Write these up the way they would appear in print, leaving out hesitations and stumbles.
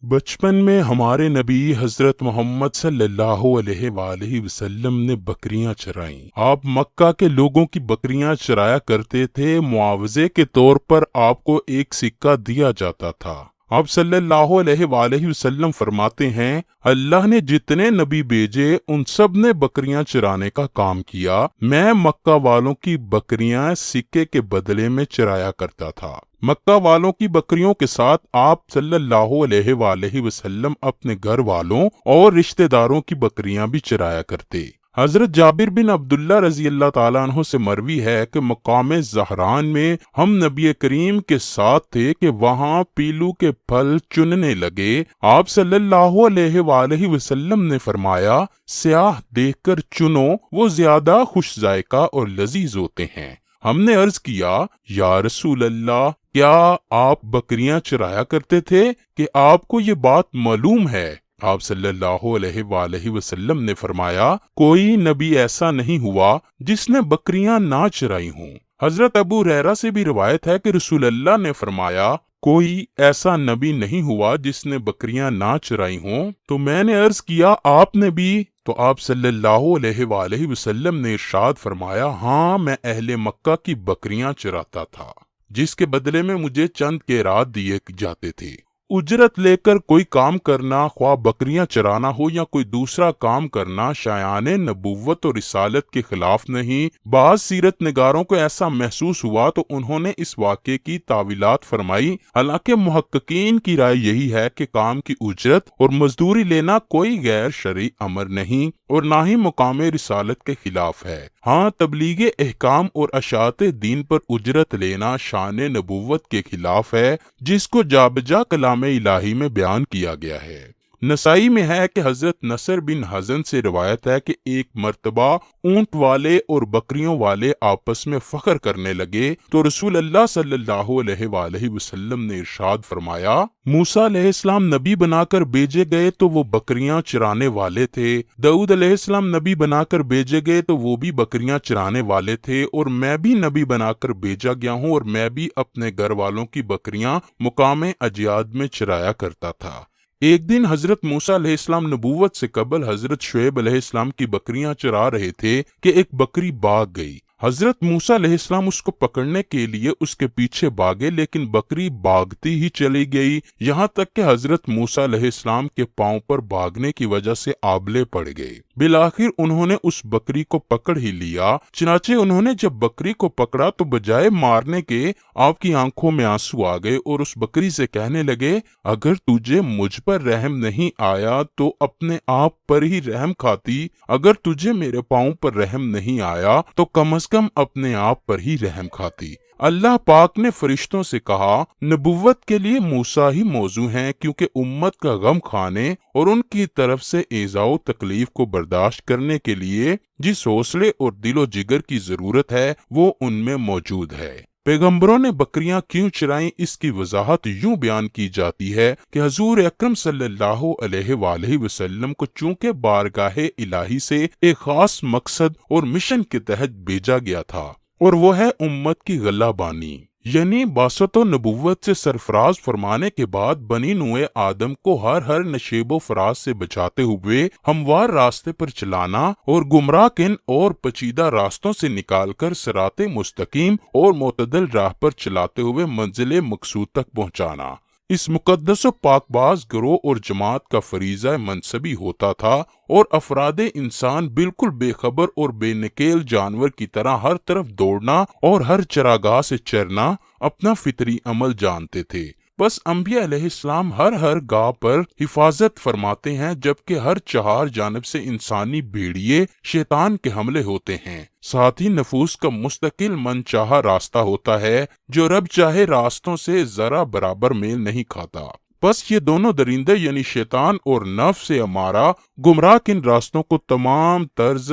بچپن میں ہمارے نبی حضرت محمد صلی اللہ علیہ وآلہ وسلم نے بکریاں چرائیں۔ آپ مکہ کے لوگوں کی بکریاں چرایا کرتے تھے۔ معاوضے کے طور پر آپ کو ایک سکہ دیا جاتا تھا۔ آپ صلی اللہ علیہ وآلہ وسلم فرماتے ہیں، اللہ نے جتنے نبی بھیجے ان سب نے بکریاں چرانے کا کام کیا، میں مکہ والوں کی بکریاں سکے کے بدلے میں چرایا کرتا تھا۔ مکہ والوں کی بکریوں کے ساتھ آپ صلی اللہ علیہ وآلہ وسلم اپنے گھر والوں اور رشتہ داروں کی بکریاں بھی چرایا کرتے۔ حضرت جابر بن عبداللہ رضی اللہ تعالیٰ عنہ سے مروی ہے کہ مقام زہران میں ہم نبی کریم کے ساتھ تھے کہ وہاں پیلو کے پھل چننے لگے۔ آپ صلی اللہ علیہ وآلہ وسلم نے فرمایا، سیاہ دیکھ کر چنو، وہ زیادہ خوش ذائقہ اور لذیذ ہوتے ہیں۔ ہم نے عرض کیا، یا رسول اللہ، کیا آپ بکریاں چرایا کرتے تھے کہ آپ کو یہ بات معلوم ہے؟ آپ صلی اللہ علیہ وآلہ وسلم نے فرمایا، کوئی نبی ایسا نہیں ہوا جس نے بکریاں نہ چرائی ہوں۔ حضرت ابو ہریرہ سے بھی روایت ہے کہ رسول اللہ نے فرمایا، کوئی ایسا نبی نہیں ہوا جس نے بکریاں نہ چرائی ہوں۔ تو میں نے عرض کیا، آپ نے بھی؟ تو آپ صلی اللہ علیہ وآلہ وسلم نے ارشاد فرمایا، ہاں، میں اہل مکہ کی بکریاں چراتا تھا، جس کے بدلے میں مجھے چند قیرات دیے جاتے تھے۔ اجرت لے کر کوئی کام کرنا، خواہ بکریاں چرانا ہو یا کوئی دوسرا کام کرنا، شایان نبوت اور رسالت کے خلاف نہیں۔ بعض سیرت نگاروں کو ایسا محسوس ہوا تو انہوں نے اس واقعے کی تاویلات فرمائی، حالانکہ محققین کی رائے یہی ہے کہ کام کی اجرت اور مزدوری لینا کوئی غیر شرعی امر نہیں اور نہ ہی مقام رسالت کے خلاف ہے۔ ہاں، تبلیغ احکام اور اشاعت دین پر اجرت لینا شان نبوت کے خلاف ہے، جس کو جا بجا کلام الہی میں بیان کیا گیا ہے۔ نسائی میں ہے کہ حضرت نصر بن حزن سے روایت ہے کہ ایک مرتبہ اونٹ والے اور بکریوں والے آپس میں فخر کرنے لگے تو رسول اللہ صلی اللہ علیہ وآلہ وسلم نے ارشاد فرمایا، موسیٰ علیہ السلام نبی بنا کر بھیجے گئے تو وہ بکریاں چرانے والے تھے، داؤد علیہ السلام نبی بنا کر بھیجے گئے تو وہ بھی بکریاں چرانے والے تھے، اور میں بھی نبی بنا کر بھیجا گیا ہوں اور میں بھی اپنے گھر والوں کی بکریاں مقام اجیاد میں چرایا کرتا تھا۔ ایک دن حضرت موسیٰ علیہ السلام نبوت سے قبل حضرت شعیب علیہ السلام کی بکریاں چرا رہے تھے کہ ایک بکری بھاگ گئی۔ حضرت موسیٰ علیہ السلام اس کو پکڑنے کے لیے اس کے پیچھے بھاگے، لیکن بکری بھاگتی ہی چلی گئی، یہاں تک کہ حضرت موسیٰ علیہ السلام کے پاؤں پر بھاگنے کی وجہ سے آبلے پڑ گئے۔ بالآخر انہوں نے اس بکری کو پکڑ ہی لیا۔ چنانچہ انہوں نے جب بکری کو پکڑا تو بجائے مارنے کے آپ کی آنکھوں میں آنسو آ گئے اور اس بکری سے کہنے لگے، اگر تجھے مجھ پر رحم نہیں آیا تو اپنے آپ پر ہی رحم کھاتی، اگر تجھے میرے پاؤں پر رحم نہیں آیا تو کم از کم اپنے آپ پر ہی رحم کھاتی۔ اللہ پاک نے فرشتوں سے کہا، نبوت کے لیے موسیٰ ہی موضوع ہیں، کیونکہ امت کا غم کھانے اور ان کی طرف سے ایذا و تکلیف کو برداشت کرنے کے لیے جس حوصلے اور دل و جگر کی ضرورت ہے وہ ان میں موجود ہے۔ پیغمبروں نے بکریاں کیوں چرائیں، اس کی وضاحت یوں بیان کی جاتی ہے کہ حضور اکرم صلی اللہ علیہ وآلہ وسلم کو چونکہ بارگاہ الہی سے ایک خاص مقصد اور مشن کے تحت بھیجا گیا تھا، اور وہ ہے امت کی غلہ بانی، یعنی بعثت و نبوت سے سرفراز فرمانے کے بعد بنی نوع آدم کو ہر نشیب و فراز سے بچاتے ہوئے ہموار راستے پر چلانا اور گمراہ کن اور پیچیدہ راستوں سے نکال کر صراط مستقیم اور معتدل راہ پر چلاتے ہوئے منزل مقصود تک پہنچانا۔ اس مقدس و پاک باز گروہ اور جماعت کا فریضہ منصبی ہوتا تھا، اور افراد انسان بالکل بے خبر اور بے نکیل جانور کی طرح ہر طرف دوڑنا اور ہر چراگاہ سے چرنا اپنا فطری عمل جانتے تھے۔ بس انبیاء علیہ السلام ہر گاہ پر حفاظت فرماتے ہیں، جبکہ ہر چہار جانب سے انسانی بھیڑیے شیطان کے حملے ہوتے ہیں۔ ساتھ ہی نفوس کا مستقل من چاہا راستہ ہوتا ہے جو رب چاہے راستوں سے ذرا برابر میل نہیں کھاتا۔ بس یہ دونوں درندے یعنی شیطان اور نفس امارہ گمراہ کن راستوں کو تمام طرز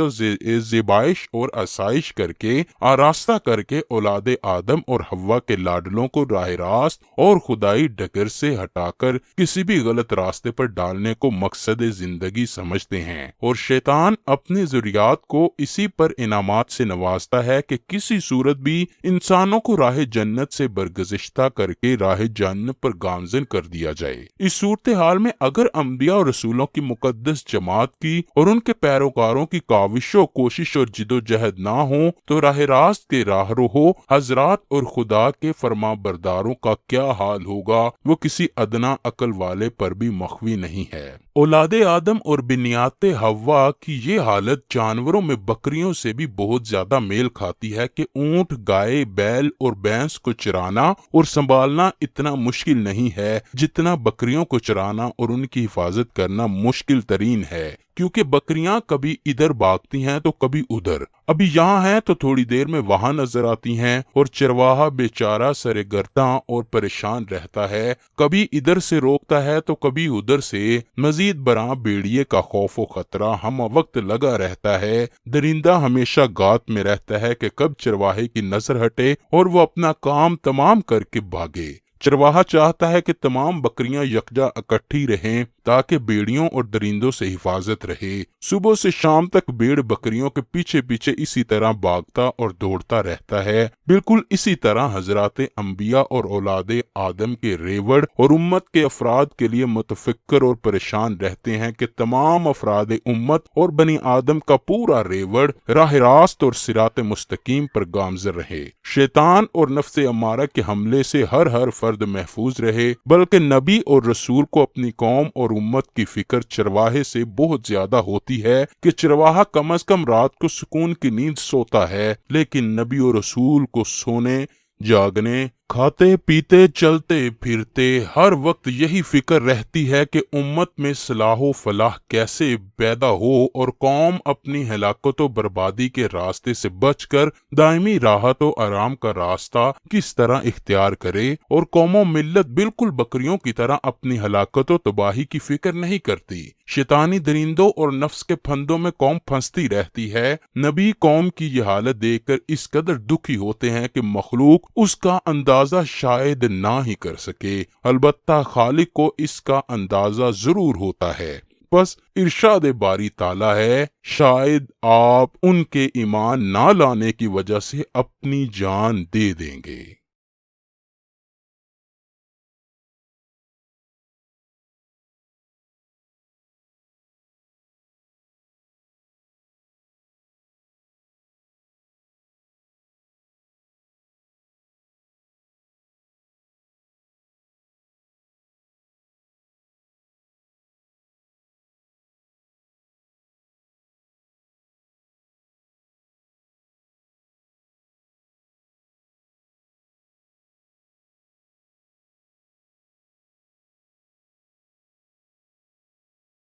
زیبائش اور آسائش کر کے آراستہ کر کے اولاد آدم اور حوا کے لاڈلوں کو راہ راست اور خدائی ڈگر سے ہٹا کر کسی بھی غلط راستے پر ڈالنے کو مقصد زندگی سمجھتے ہیں، اور شیطان اپنی ذریات کو اسی پر انعامات سے نوازتا ہے کہ کسی صورت بھی انسانوں کو راہ جنت سے برگزشتہ کر کے راہ جہنم پر گامزن کر دیا جائے۔ اس صورتحال میں اگر انبیاء اور رسولوں کی مقدس جماعت کی اور ان کے پیروکاروں کی کاوش و کوشش اور جد و جہد نہ ہو تو راہ راست کے راہرو حضرات اور خدا کے فرما برداروں کا کیا حال ہوگا، وہ کسی ادنا عقل والے پر بھی مخفی نہیں ہے۔ اولاد آدم اور بنیات حوا کی یہ حالت جانوروں میں بکریوں سے بھی بہت زیادہ میل کھاتی ہے کہ اونٹ، گائے، بیل اور بھینس کو چرانا اور سنبھالنا اتنا مشکل نہیں ہے جتنا بکریوں کو چرانا اور ان کی حفاظت کرنا مشکل ترین ہے، کیونکہ بکریاں کبھی ادھر بھاگتی ہیں تو کبھی ادھر، ابھی یہاں ہیں تو تھوڑی دیر میں وہاں نظر آتی ہیں، اور چرواہا بیچارہ سرے گرداں اور پریشان رہتا ہے، کبھی ادھر سے روکتا ہے تو کبھی ادھر سے، مزید برآں بیڑیے کا خوف و خطرہ ہم وقت لگا رہتا ہے، درندہ ہمیشہ گات میں رہتا ہے کہ کب چرواہے کی نظر ہٹے اور وہ اپنا کام تمام کر کے بھاگے۔ چرواہا چاہتا ہے کہ تمام بکریاں یکجا اکٹھی رہیں تاکہ بیڑیوں اور درندوں سے حفاظت رہے۔ صبح سے شام تک بھیڑ بکریوں کے پیچھے پیچھے اسی طرح بھاگتا اور دوڑتا رہتا ہے۔ بالکل اسی طرح حضرات انبیاء اور اولاد آدم کے ریوڑ اور امت کے افراد کے لیے متفکر اور پریشان رہتے ہیں کہ تمام افراد امت اور بنی آدم کا پورا ریوڑ راہ راست اور صراط مستقیم پر گامزن رہے، شیطان اور نفس امارہ کے حملے سے ہر فرد محفوظ رہے، بلکہ نبی اور رسول کو اپنی قوم اور امت کی فکر چرواہے سے بہت زیادہ ہوتی ہے کہ چرواہا کم از کم رات کو سکون کی نیند سوتا ہے، لیکن نبی اور رسول کو سونے، جاگنے، کھاتے پیتے چلتے پھرتے ہر وقت یہی فکر رہتی ہے کہ امت میں صلاح و فلاح کیسے پیدا ہو اور قوم اپنی ہلاکت و بربادی کے راستے سے بچ کر دائمی راحت و آرام کا راستہ کس طرح اختیار کرے، اور قوم و ملت بالکل بکریوں کی طرح اپنی ہلاکت و تباہی کی فکر نہیں کرتی۔ شیطانی درندوں اور نفس کے پھندوں میں قوم پھنستی رہتی ہے۔ نبی قوم کی یہ حالت دیکھ کر اس قدر دکھی ہوتے ہیں کہ مخلوق اس کا اندازہ شاید نہ ہی کر سکے، البتہ خالق کو اس کا اندازہ ضرور ہوتا ہے۔ بس ارشاد باری تعالیٰ ہے، شاید آپ ان کے ایمان نہ لانے کی وجہ سے اپنی جان دے دیں گے۔